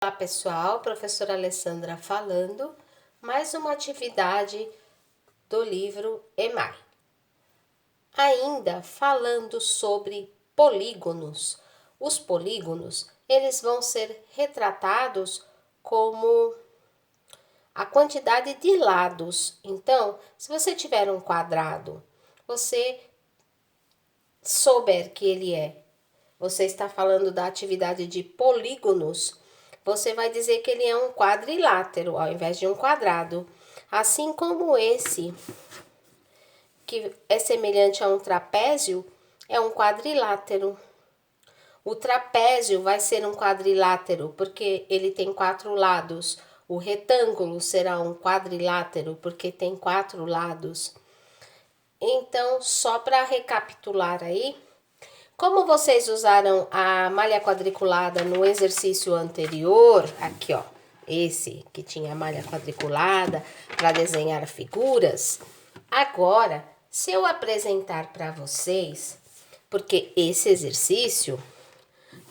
Olá pessoal, professora Alessandra falando, mais uma atividade do livro EMAI. Ainda falando sobre polígonos. Os polígonos, eles vão ser retratados como a quantidade de lados. Então, se você tiver um quadrado, você souber que você está falando da atividade de polígonos, você vai dizer que ele é um quadrilátero ao invés de um quadrado. Assim como esse, que é semelhante a um trapézio, é um quadrilátero. O trapézio vai ser um quadrilátero porque ele tem 4 lados. O retângulo será um quadrilátero porque tem 4 lados. Então, só para recapitular aí, como vocês usaram a malha quadriculada no exercício anterior, aqui ó, esse que tinha a malha quadriculada para desenhar figuras, agora, se eu apresentar para vocês, porque esse exercício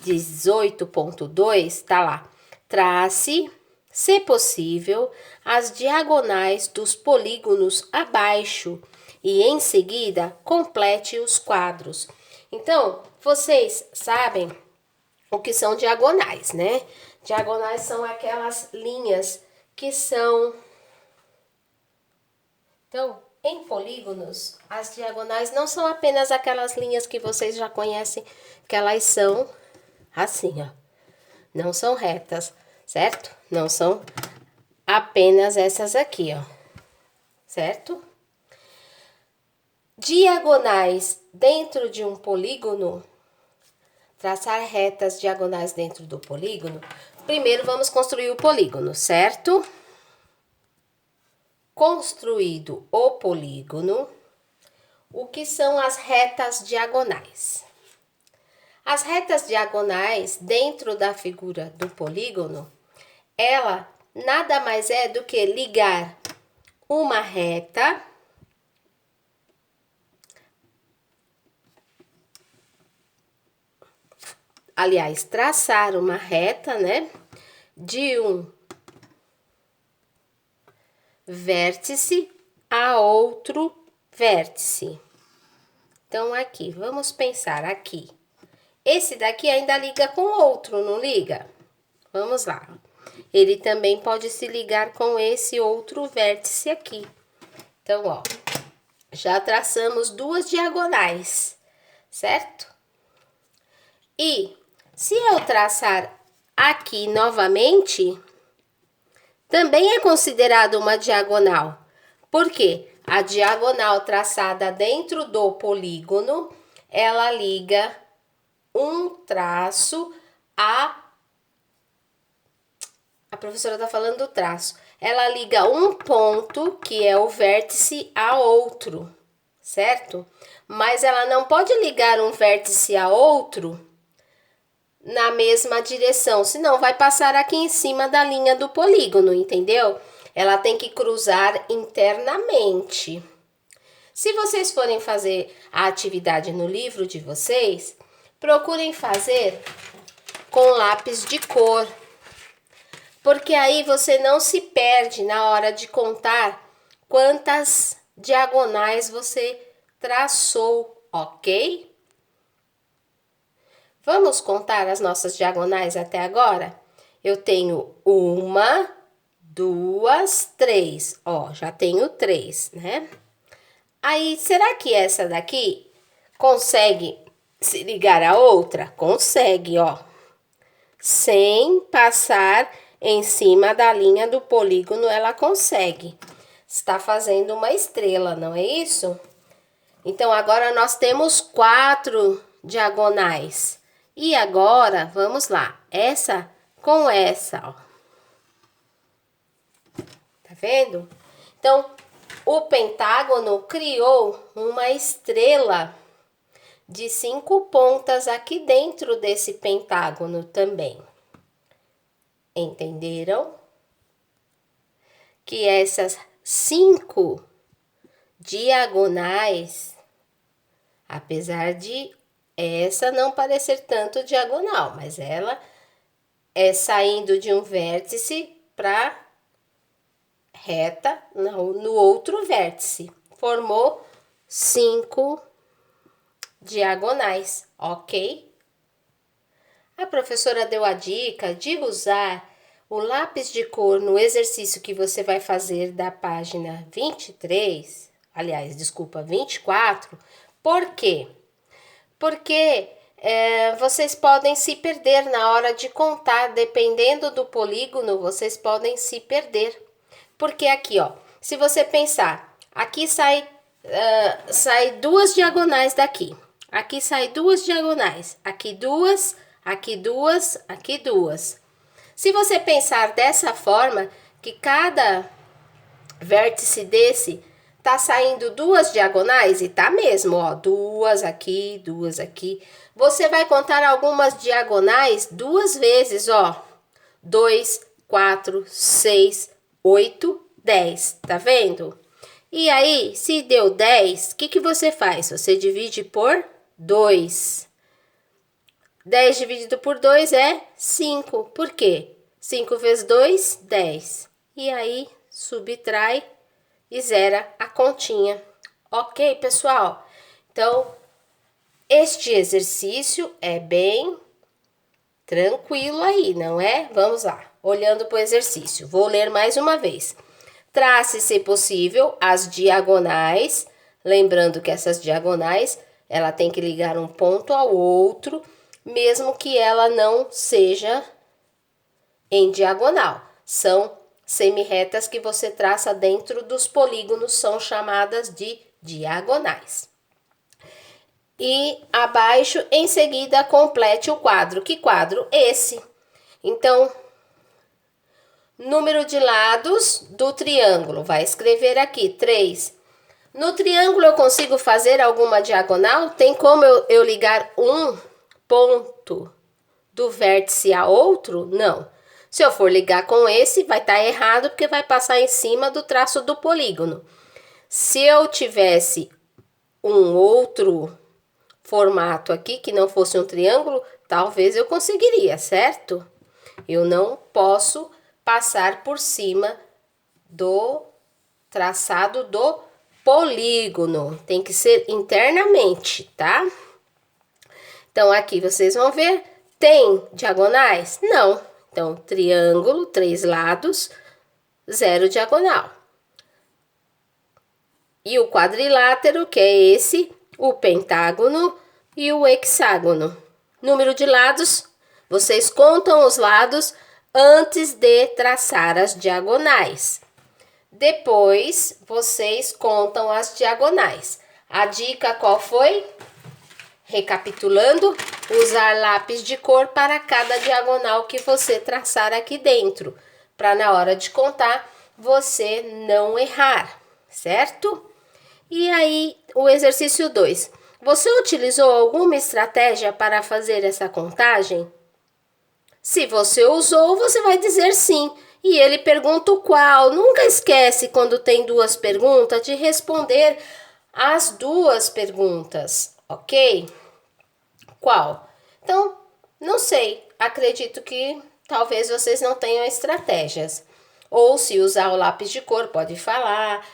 18.2 tá lá, trace, se possível, as diagonais dos polígonos abaixo e em seguida complete os quadros. Então, vocês sabem o que são diagonais, né? Diagonais são aquelas linhas que são... Então, em polígonos, as diagonais não são apenas aquelas linhas que vocês já conhecem, que elas são assim, ó. Não são retas, certo? Não são apenas essas aqui, ó. Certo? Diagonais dentro de um polígono, traçar retas diagonais dentro do polígono. Primeiro vamos construir o polígono, certo? Construído o polígono, o que são as retas diagonais? As retas diagonais dentro da figura do polígono, ela nada mais é do que ligar uma reta aliás, traçar uma reta, né, de um vértice a outro vértice. Então, aqui, vamos pensar aqui. Esse daqui ainda liga com outro, não liga? Vamos lá. Ele também pode se ligar com esse outro vértice aqui. Então, ó, já traçamos duas diagonais, certo? E se eu traçar aqui novamente, também é considerado uma diagonal. Por quê? A diagonal traçada dentro do polígono, ela liga um traço a professora está falando do traço. Ela liga um ponto, que é o vértice, a outro, certo? Mas ela não pode ligar um vértice a outro na mesma direção, senão vai passar aqui em cima da linha do polígono, entendeu? Ela tem que cruzar internamente. Se vocês forem fazer a atividade no livro de vocês, procurem fazer com lápis de cor, porque aí você não se perde na hora de contar quantas diagonais você traçou, ok? Vamos contar as nossas diagonais até agora? Eu tenho 1, 2, 3. Ó, já tenho 3, né? Aí, será que essa daqui consegue se ligar a outra? Consegue, ó. Sem passar em cima da linha do polígono, ela consegue. Está fazendo uma estrela, não é isso? Então, agora nós temos 4 diagonais. E agora, vamos lá, essa com essa, ó. Tá vendo? Então, o pentágono criou uma estrela de 5 pontas aqui dentro desse pentágono também. Entenderam? Que essas 5 diagonais, apesar de essa não parecer tanto diagonal, mas ela saindo de um vértice para reta no outro vértice. Formou 5 diagonais, ok? A professora deu a dica de usar o lápis de cor no exercício que você vai fazer da página 23, aliás, desculpa, 24. Por quê? Porque vocês podem se perder na hora de contar, dependendo do polígono, vocês podem se perder. Porque aqui, ó, se você pensar, aqui sai 2 diagonais daqui. Aqui sai 2 diagonais. Aqui 2, aqui 2, aqui 2. Se você pensar dessa forma, que cada vértice desse tá saindo 2 diagonais, e tá mesmo, ó, 2 aqui, 2 aqui. Você vai contar algumas diagonais 2 vezes, ó. 2, 4, 6, 8, 10, tá vendo? E aí, se deu 10, o que você faz? Você divide por 2. 10 dividido por 2 é 5. Por quê? 5 vezes 2, 10. E aí, subtrai e zera a continha. Ok, pessoal? Então, este exercício é bem tranquilo aí, não é? Vamos lá. Olhando para o exercício, vou ler mais uma vez. Trace, se possível, as diagonais. Lembrando que essas diagonais, ela tem que ligar um ponto ao outro, mesmo que ela não seja em diagonal. São semirretas que você traça dentro dos polígonos, são chamadas de diagonais. E abaixo, em seguida, complete o quadro. Que quadro? Esse. Então, número de lados do triângulo. Vai escrever aqui, 3. No triângulo eu consigo fazer alguma diagonal? Tem como eu ligar um ponto do vértice a outro? Não. Se eu for ligar com esse, vai estar errado, porque vai passar em cima do traço do polígono. Se eu tivesse um outro formato aqui, que não fosse um triângulo, talvez eu conseguiria, certo? Eu não posso passar por cima do traçado do polígono. Tem que ser internamente, tá? Então, aqui vocês vão ver, tem diagonais? Não. Então, triângulo, 3 lados, 0 diagonal. E o quadrilátero, que é esse, o pentágono e o hexágono. Número de lados, vocês contam os lados antes de traçar as diagonais. Depois, vocês contam as diagonais. A dica qual foi? Recapitulando, usar lápis de cor para cada diagonal que você traçar aqui dentro, para na hora de contar, você não errar, certo? E aí, o exercício 2. Você utilizou alguma estratégia para fazer essa contagem? Se você usou, você vai dizer sim. E ele pergunta o qual. Nunca esquece, quando tem 2 perguntas, de responder as 2 perguntas, ok? Qual? Então, não sei. Acredito que talvez vocês não tenham estratégias. Ou se usar o lápis de cor, pode falar.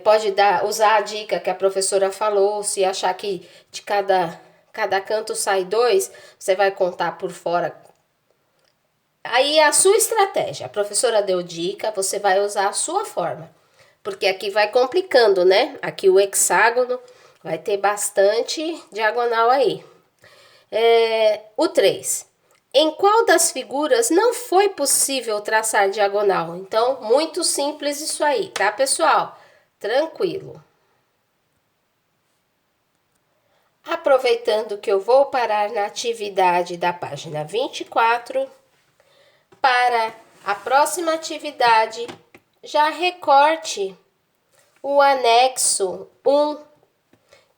Pode usar a dica que a professora falou. Se achar que de cada canto sai 2, você vai contar por fora. Aí é a sua estratégia. A professora deu dica, você vai usar a sua forma. Porque aqui vai complicando, né? Aqui o hexágono vai ter bastante diagonal aí. O 3. Em qual das figuras não foi possível traçar diagonal? Então, muito simples isso aí, tá, pessoal? Tranquilo. Aproveitando que eu vou parar na atividade da página 24, para a próxima atividade, já recorte o anexo 1,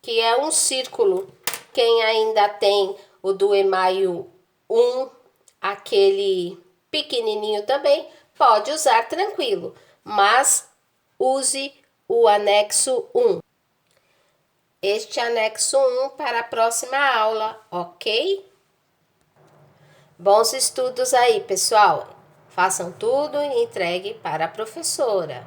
que é um círculo. Quem ainda tem o do email 1, aquele pequenininho também, pode usar tranquilo, mas use o anexo 1. Este anexo 1 para a próxima aula, ok? Bons estudos aí, pessoal. Façam tudo e entregue para a professora.